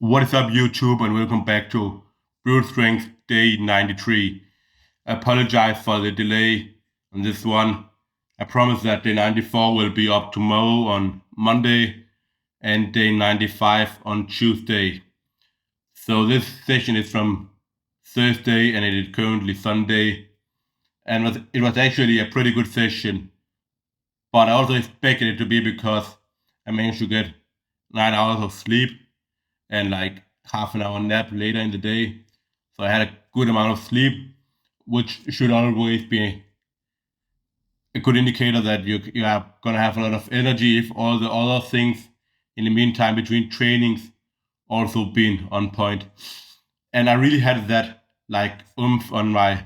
What is up, YouTube, and welcome back to Brute Strength Day 93. I apologize for the delay on this one. I promise that day 94 will be up tomorrow on Monday and day 95 on Tuesday. So this session is from Thursday and it is currently Sunday. And it was actually a pretty good session, but I also expected it to be because I managed to get 9 hours of sleep and like half an hour nap later in the day. So I had a good amount of sleep, which should always be a good indicator that you are gonna have a lot of energy if all the other things in the meantime between trainings also been on point. And I really had that like oomph on my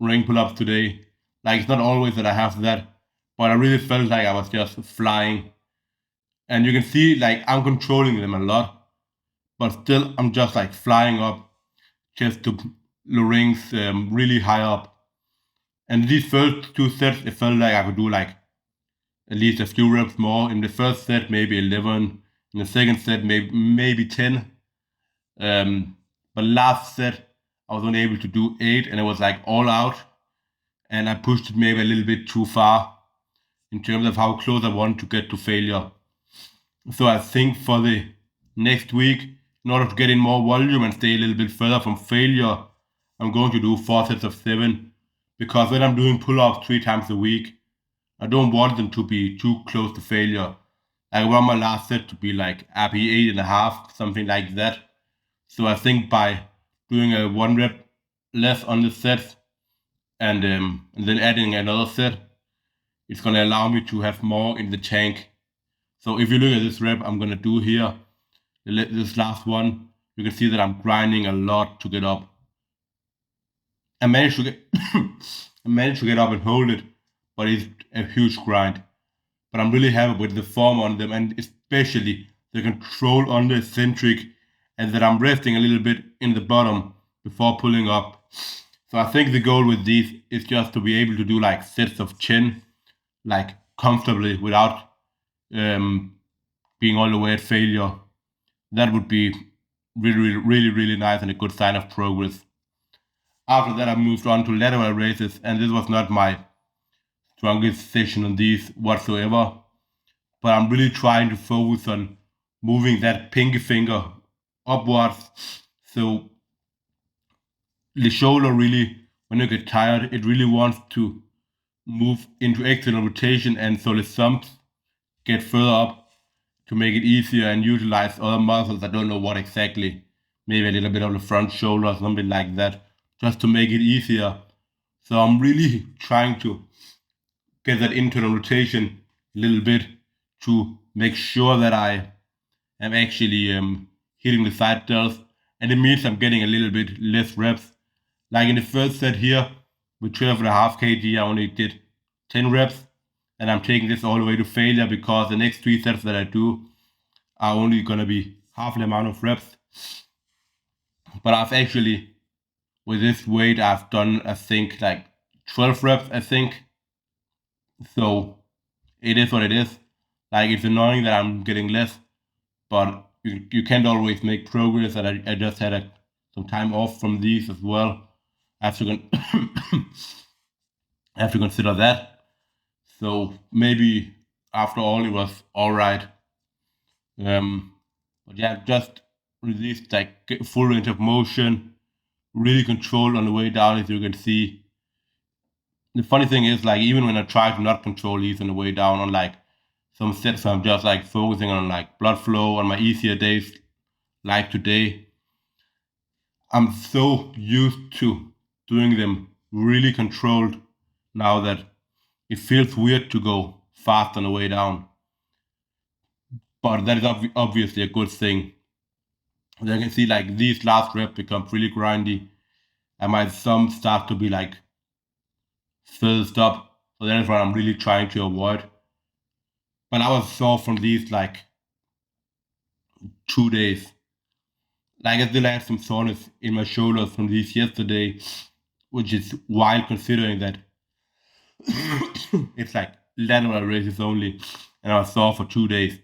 ring pull-ups today. Like it's not always that I have that, but I really felt like I was just flying. And you can see like I'm controlling them a lot, but still I'm just like flying up just to the rings really high up. And these first two sets, it felt like I could do like at least a few reps more. In the first set, maybe 11. In the second set, maybe 10. But last set, I was only able to do 8, and it was like all out. And I pushed it maybe a little bit too far in terms of how close I want to get to failure. So I think for the next week, in order to get in more volume and stay a little bit further from failure, I'm going to do 4 sets of 7. Because when I'm doing pull-ups 3 times a week, I don't want them to be too close to failure. I want my last set to be like happy 8.5, something like that. So I think by doing a 1 rep less on the sets and then adding another set, it's gonna allow me to have more in the tank. So if you look at this rep I'm gonna do here, this last one, you can see that I'm grinding a lot to get up. I managed to get I managed to get up and hold it, but it's a huge grind. But I'm really happy with the form on them and especially the control on the eccentric and that I'm resting a little bit in the bottom before pulling up. So I think the goal with these is just to be able to do like sets of 10, like comfortably without um, being all the way at failure. That would be really nice and a good sign of progress. After that, I moved on to lateral raises, and this was not my strongest session on these whatsoever. But I'm really trying to focus on moving that pinky finger upwards. So the shoulder really, when you get tired, it really wants to move into external rotation, and so the thumbs get further up to make it easier and utilize other muscles. I don't know what exactly. Maybe a little bit of the front shoulder or something like that, just to make it easier. So I'm really trying to get that internal rotation a little bit to make sure that I am actually hitting the side delts, and it means I'm getting a little bit less reps. Like in the first set here with 12.5 kg, I only did 10 reps, and I'm taking this all the way to failure because the next 3 sets that I do are only gonna be half the amount of reps. But I've actually, with this weight, I've done I think like 12 reps, I think. So it is what it is. Like it's annoying that I'm getting less, but you can't always make progress. And I just had some time off from these as well. I have to I have to consider that. So maybe after all, it was all right. But yeah, just released like full range of motion, really controlled on the way down, as you can see. The funny thing is, like even when I try to not control these on the way down, on like some sets, I'm just like focusing on like blood flow on my easier days, like today. I'm so used to doing them really controlled now that it feels weird to go fast on the way down. But that is obviously a good thing. As you can see, like these last reps become really grindy, and my thumbs start to be like filled up. So that is what I'm really trying to avoid. But I was sore from these like 2 days. Like I still had some soreness in my shoulders from these yesterday, which is wild considering that it's like lateral raises only, and I was sore for 2 days.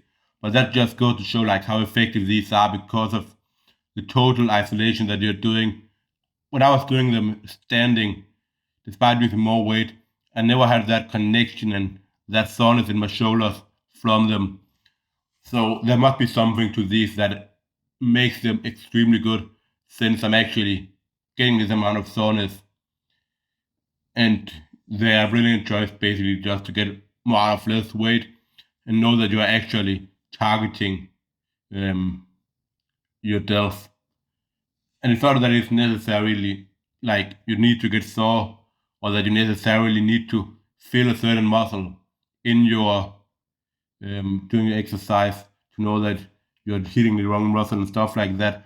But that just goes to show like how effective these are because of the total isolation that you're doing. When I was doing them standing, despite losing more weight, I never had that connection and that soreness in my shoulders from them. So there must be something to these that makes them extremely good, since I'm actually getting this amount of soreness, and they are brilliant choice basically just to get more out of less weight and know that you are actually targeting um, your delts. And it's not that it's necessarily like you need to get sore or that you necessarily need to feel a certain muscle in your doing your exercise to know that you're hitting the wrong muscle and stuff like that.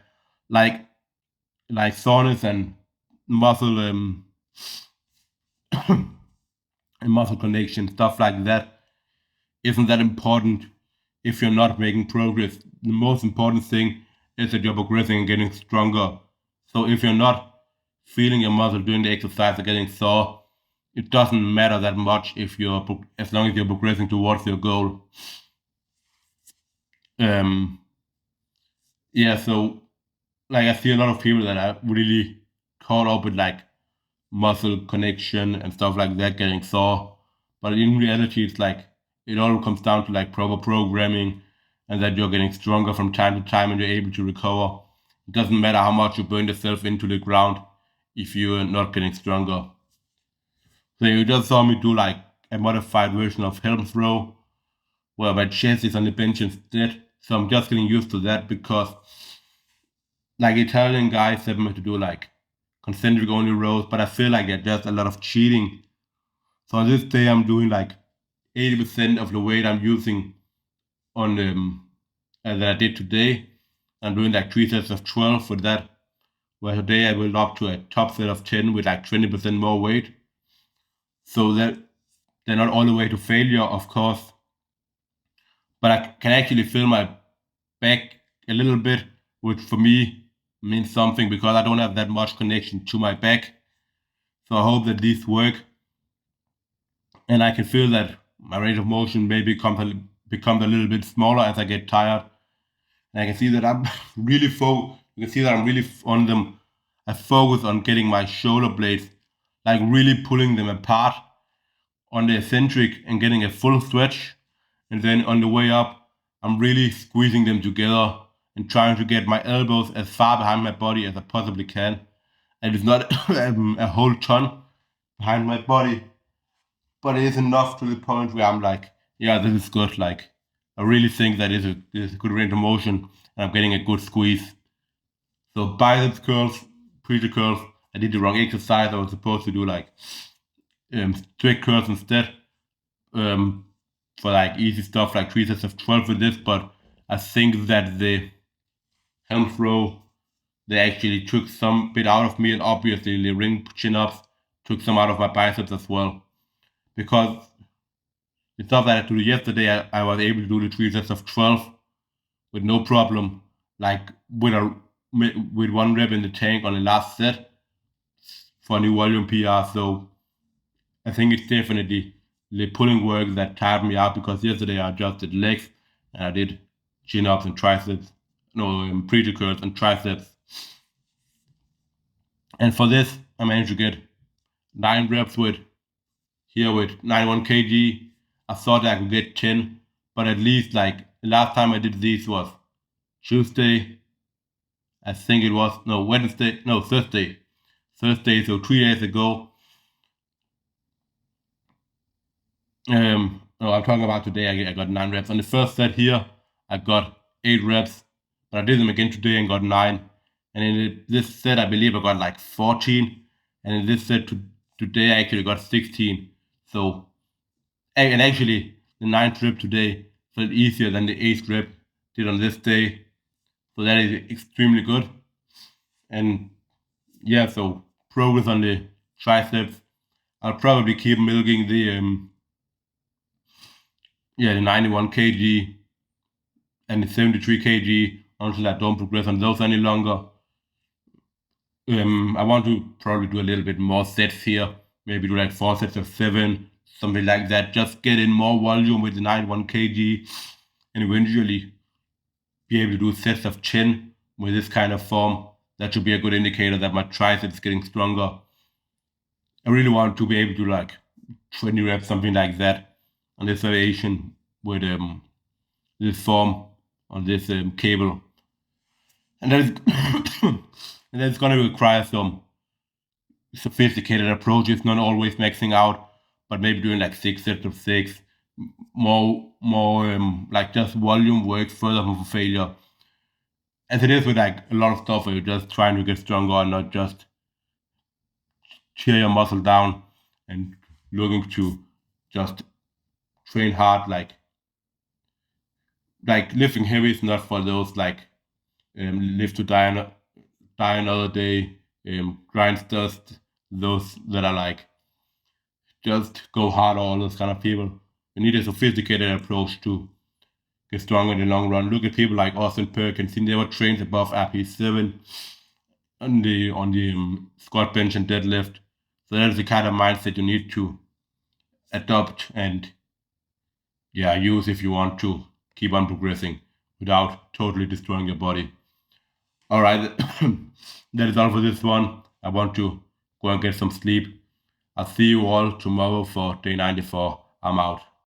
Like like soreness and muscle and muscle connection, stuff like that isn't that important if you're not making progress. The most important thing is that you're progressing and getting stronger. So if you're not feeling your muscle doing the exercise or getting sore, it doesn't matter that much if you're as long as you're progressing towards your goal. Um, yeah, so like I see a lot of people that are really caught up with like muscle connection and stuff like that getting sore. But in reality, it's like it all comes down to like proper programming and that you're getting stronger from time to time and you're able to recover. It doesn't matter how much you burn yourself into the ground if you're not getting stronger. So you just saw me do like a modified version of helm throw where my chest is on the bench instead. So I'm just getting used to that because like Italian guys have me to do like concentric only rows, but I feel like there's just a lot of cheating. So on this day, I'm doing like 80% of the weight I'm using on that I did today. I'm doing like 3 sets of 12 with that. Where today I will up to a top set of 10 with like 20% more weight. So that they're not all the way to failure, of course, but I can actually feel my back a little bit, which for me means something because I don't have that much connection to my back. So I hope that these work, and I can feel that my range of motion maybe becomes a little bit smaller as I get tired. And I can see that I'm really you can see that I'm really on them. I focus on getting my shoulder blades, like really pulling them apart on the eccentric and getting a full stretch. And then on the way up, I'm really squeezing them together and trying to get my elbows as far behind my body as I possibly can. And it's not a whole ton behind my body, but it is enough to the point where I'm like, yeah, this is good. Like, I really think that is a good range of motion, and I'm getting a good squeeze. So biceps curls, preacher curls. I did the wrong exercise. I was supposed to do like strict curls instead um, for like easy stuff like 3 sets of 12 with this. But I think that the helm throw they actually took some bit out of me, and obviously the ring chin ups took some out of my biceps as well because the stuff that I did yesterday, I was able to do the 3 sets of 12 with no problem, like with 1 rep in the tank on the last set for a new volume PR. So I think it's definitely the pulling work that tired me out because yesterday I just did legs and I did chin ups and triceps, no, preacher curls and triceps. And for this, I managed to get 9 reps with 91 kg. I thought I could get 10, but at least like the last time I did these was Tuesday. I think it was no Wednesday, no Thursday. Thursday, so 3 days ago. No, I'm talking about today. I got 9 reps. On the first set here, I got 8 reps, but I did them again today and got 9. And in this set, I believe I got like 14. And in this set today, I actually got 16. So, and actually, the 9th rep today felt easier than the 8th rep did on this day. So that is extremely good. And yeah, so progress on the triceps. I'll probably keep milking the 91 kg and the 73 kg until I don't progress on those any longer. I want to probably do a little bit more sets here, maybe do like 4 sets of 7, something like that. Just get in more volume with the 91 kg and eventually be able to do sets of chin with this kind of form. That should be a good indicator that my tricep is getting stronger. I really want to be able to like 20 reps, something like that, on this variation with this form on this cable, and that is and that's going to require some sophisticated approaches, not always maxing out, but maybe doing like 6 sets of 6, more like just volume works further from failure. As it is with like a lot of stuff where you're just trying to get stronger and not just tear your muscle down and looking to just train hard. Like lifting heavy is not for those like live to die another day grindsters, those that are like just go hard, all those kind of people. You need a sophisticated approach to get strong in the long run. Look at people like Austin Perkins. He never trains above RP7 on the squat, bench, and deadlift. So that's the kind of mindset you need to adopt and use if you want to keep on progressing without totally destroying your body. All right, that is all for this one. I want to go and get some sleep. I'll see you all tomorrow for day 94. I'm out.